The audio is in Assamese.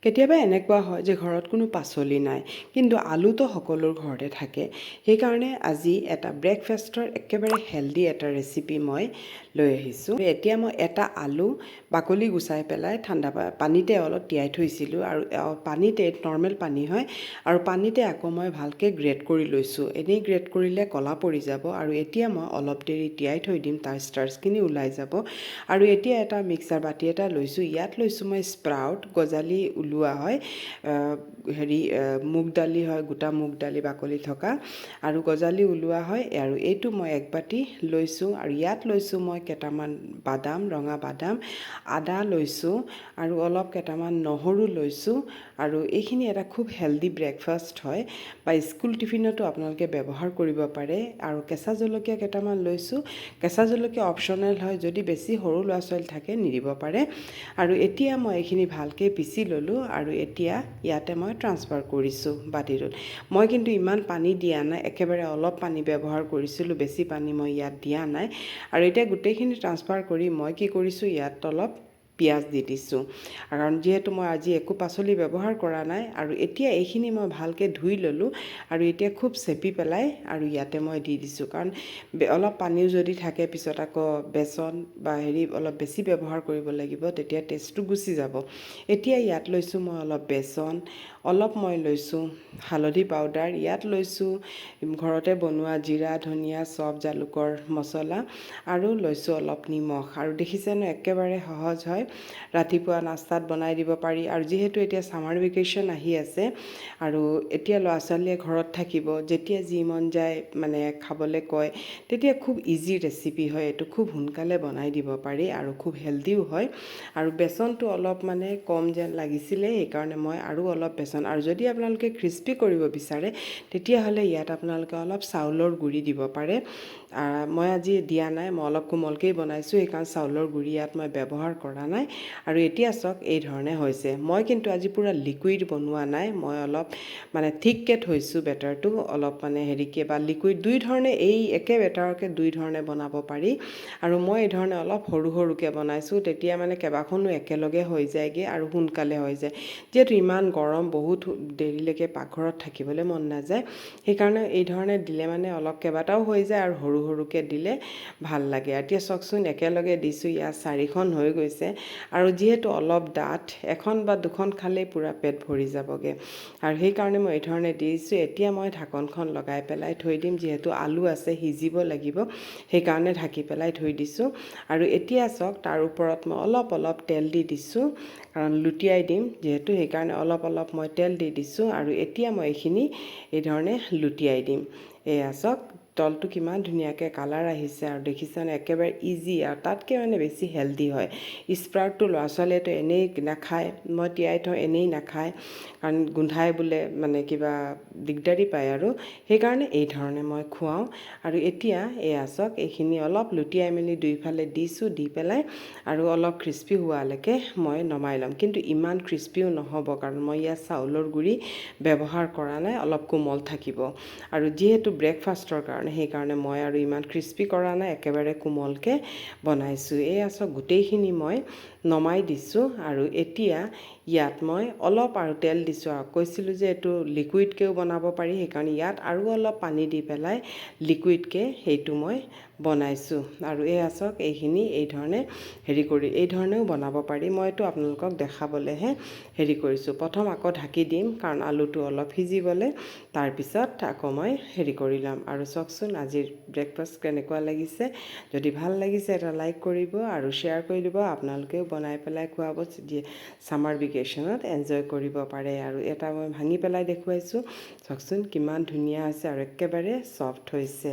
কেতিয়াবা এনেকুৱা হয় যে ঘৰত কোনো পাচলি নাই, কিন্তু আলুটো সকলোৰ ঘৰতে থাকে। সেইকাৰণে আজি এটা ব্ৰেকফাষ্টৰ একেবাৰে হেল্ডি এটা ৰেচিপি মই লৈ আহিছোঁ। এতিয়া মই এটা আলু বাকলি গুচাই পেলাই ঠাণ্ডা পানীতে অলপ তিয়াই থৈছিলোঁ, আৰু পানীতে নৰ্মেল পানী হয়, আৰু পানীতে আকৌ মই ভালকৈ গ্ৰেট কৰি লৈছোঁ। এনেই গ্ৰেট কৰিলে ক'লা পৰি যাব, আৰু এতিয়া মই অলপ দেৰি তিয়াই থৈ দিম, তাৰ ষ্টাৰ্চখিনি ওলাই যাব। আৰু এতিয়া এটা মিক্সাৰ বাতি এটা লৈছোঁ, ইয়াত লৈছোঁ মই স্প্ৰাউট, গজালি ওলোৱা হয়, মুগ দালি হয়, গোটা মুগ দালি বাকলি থকা, আৰু গজালি ওলোৱা হয়। আৰু এইটো মই এক বাতি লৈছোঁ, আৰু ইয়াত লৈছোঁ মই কেইটামান বাদাম, ৰঙা বাদাম, আদা লৈছোঁ, আৰু অলপ কেইটামান নহৰু লৈছোঁ। আৰু এইখিনি এটা খুব হেল্ডি ব্ৰেকফাষ্ট হয়, বা স্কুল টিফিনতো আপোনালোকে ব্যৱহাৰ কৰিব পাৰে। আৰু কেঁচা জলকীয়া কেইটামান লৈছোঁ, কেঁচা জলকীয়া অপশ্যনেল হয়, যদি বেছি সৰু ল'ৰা ছোৱালী থাকে নিদিব পাৰে। আৰু এতিয়া মই এইখিনি ভালকৈ পিচি ল'লোঁ, আৰু এতিয়া ইয়াতে মই ট্ৰান্সফাৰ কৰিছোঁ বাতিটোত। মই কিন্তু ইমান পানী দিয়া নাই, একেবাৰে অলপ পানী ব্যৱহাৰ কৰিছিলোঁ, বেছি পানী মই ইয়াত দিয়া নাই। আৰু এতিয়া গোটেইখিনি ট্ৰান্সফাৰ কৰি মই কি কৰিছোঁ, ইয়াত অলপ পিঁয়াজ দি দিছোঁ, কাৰণ যিহেতু মই আজি একো পাচলি ব্যৱহাৰ কৰা নাই। আৰু এতিয়া এইখিনি মই ভালকৈ ধুই ল'লোঁ, আৰু এতিয়া খুব চেপি পেলাই আৰু ইয়াতে মই দি দিছোঁ, কাৰণ অলপ পানীও যদি থাকে পিছত আকৌ বেচন বা অলপ বেছি ব্যৱহাৰ কৰিব লাগিব, তেতিয়া টেষ্টটো গুচি যাব। এতিয়া ইয়াত লৈছোঁ মই অলপ বেচন, অলপ মই লৈছোঁ হালধি পাউডাৰ, ইয়াত লৈছোঁ ঘৰতে বনোৱা জিৰা, ধনিয়া, চব জালুকৰ মছলা, আৰু লৈছোঁ অলপ নিমখ। আৰু দেখিছেনে একেবাৰে সহজ হয়, ৰাতিপুৱা নাস্তাত বনাই দিব পাৰি। আৰু যিহেতু এতিয়া ছামাৰ ভেকেশ্যন আহি আছে, আৰু এতিয়া ল'ৰা ছোৱালীয়ে ঘৰত থাকিব, যেতিয়া যি মন যায় মানে খাবলৈ কয়, তেতিয়া খুব ইজি ৰেচিপি হয় এইটো, খুব সোনকালে বনাই দিব পাৰি, আৰু খুব হেল্ডিও হয়। আৰু বেচনটো অলপ মানে কম যেন লাগিছিলে, সেইকাৰণে মই আৰু অলপ বেচন, আৰু যদি আপোনালোকে ক্ৰিস্পি কৰিব বিচাৰে তেতিয়াহ'লে ইয়াত আপোনালোকে অলপ চাউলৰ গুড়ি দিব পাৰে। মই আজি দিয়া নাই, মই অলপ কোমলকৈয়ে বনাইছোঁ, সেইকাৰণে চাউলৰ গুড়ি ইয়াত মই ব্যৱহাৰ কৰা নাই। আৰু এতিয়া চাওক এই ধৰণে হৈছে। মই কিন্তু আজি পূৰা লিকুইড বনোৱা নাই, মই অলপ মানে থিককৈ থৈছোঁ বেটাৰটো, অলপ মানে বা লিকুইড দুই ধৰণে, এই একে বেটাৰকে দুই ধৰণে বনাব পাৰি। আৰু মই এই ধৰণে অলপ সৰু সৰুকৈ বনাইছোঁ, তেতিয়া মানে কেইবাখনো একেলগে হৈ যায়গৈ, আৰু সোনকালে হৈ যায়। যিহেতু ইমান গৰম, বহুত দেৰিলৈকে পাকঘৰত থাকিবলৈ মন নাযায়, সেইকাৰণে এই ধৰণে দিলে মানে অলপ কেইবাটাও হৈ যায়, আৰু সৰু সৰুকৈ দিলে ভাল লাগে। এতিয়া চাওকচোন একেলগে দিছোঁ, ইয়াত 4খন হৈ গৈছে। আৰু যিহেতু অলপ ডাঠ, এখন বা দুখন খালেই পূৰা পেট ভৰি যাবগৈ, আৰু সেইকাৰণে মই এই ধৰণে দিছোঁ। এতিয়া মই ঢাকনখন লগাই পেলাই থৈ দিম, যিহেতু আলু আছে, সিজিব লাগিব, সেইকাৰণে ঢাকি পেলাই থৈ দিছোঁ। আৰু এতিয়া চাওক তাৰ ওপৰত মই অলপ অলপ তেল দি দিছোঁ, কাৰণ লুটিয়াই দিম যিহেতু, সেইকাৰণে অলপ অলপ মই তেল দি দিছোঁ। আৰু এতিয়া মই এইখিনি এই ধৰণে লুটিয়াই দিম। এয়া চাওক তলটো কিমান ধুনীয়াকৈ কালাৰ আহিছে, আৰু দেখিছেনে একেবাৰে ইজি, আৰু তাতকৈ মানে বেছি হেল্ডি হয়। স্প্ৰাউটটো ল'ৰা ছোৱালীয়েতো এনেই নাখায়, মই তিয়াই থওঁ এনেই নাখায়, কাৰণ গোন্ধাই বোলে, মানে কিবা দিগদাৰী পায়, আৰু সেইকাৰণে এই ধৰণে মই খুৱাওঁ। আৰু এতিয়া এয়া চাওক এইখিনি অলপ লুটিয়াই মেলি দুইফালে দিছোঁ, দি পেলাই আৰু অলপ ক্ৰিস্পি হোৱালৈকে মই নমাই ল'ম। কিন্তু ইমান ক্ৰিস্পিও নহ'ব, কাৰণ মই ইয়াত চাউলৰ গুড়ি ব্যৱহাৰ কৰা নাই, অলপ কোমল থাকিব। আৰু যিহেতু ব্ৰেকফাষ্টৰ কাৰণে, সেইকাৰণে মই আৰু ইমান ক্ৰিস্পি কৰা নাই, একেবাৰে কোমলকৈ বনাইছোঁ। এয়া চাওক গোটেইখিনি মই নমাই দিছোঁ। আৰু এতিয়া ইয়াত মই অলপ আৰু তেল দিছোঁ, আৰু কৈছিলোঁ যে এইটো লিকুইডকৈও বনাব পাৰি, সেইকাৰণে ইয়াত আৰু অলপ পানী দি পেলাই লিকুইডকৈ সেইটো মই বনাইছোঁ। আৰু এয়া চাওক এইখিনি এই ধৰণে এই ধৰণেও বনাব পাৰি। মইতো আপোনালোকক দেখাবলৈহে কৰিছোঁ। প্ৰথম আকৌ ঢাকি দিম, কাৰণ আলুটো অলপ সিজিবলৈ, তাৰপিছত আকৌ মই কৰি ল'ম। আৰু চাওকচোন আজিৰ ব্ৰেকফাষ্ট কেনেকুৱা লাগিছে। যদি ভাল লাগিছে এটা লাইক কৰিব, আৰু শ্বেয়াৰ কৰি দিব। আপোনালোকেও বনাই পেলাই খুৱাব, ছামাৰ ভেকেশ্যনত এনজয় কৰিব পাৰে। আৰু এটা মই ভাঙি পেলাই দেখুৱাইছোঁ, চাওকচোন কিমান ধুনীয়া হৈছে, আৰু একেবাৰে ছফ্ট হৈছে।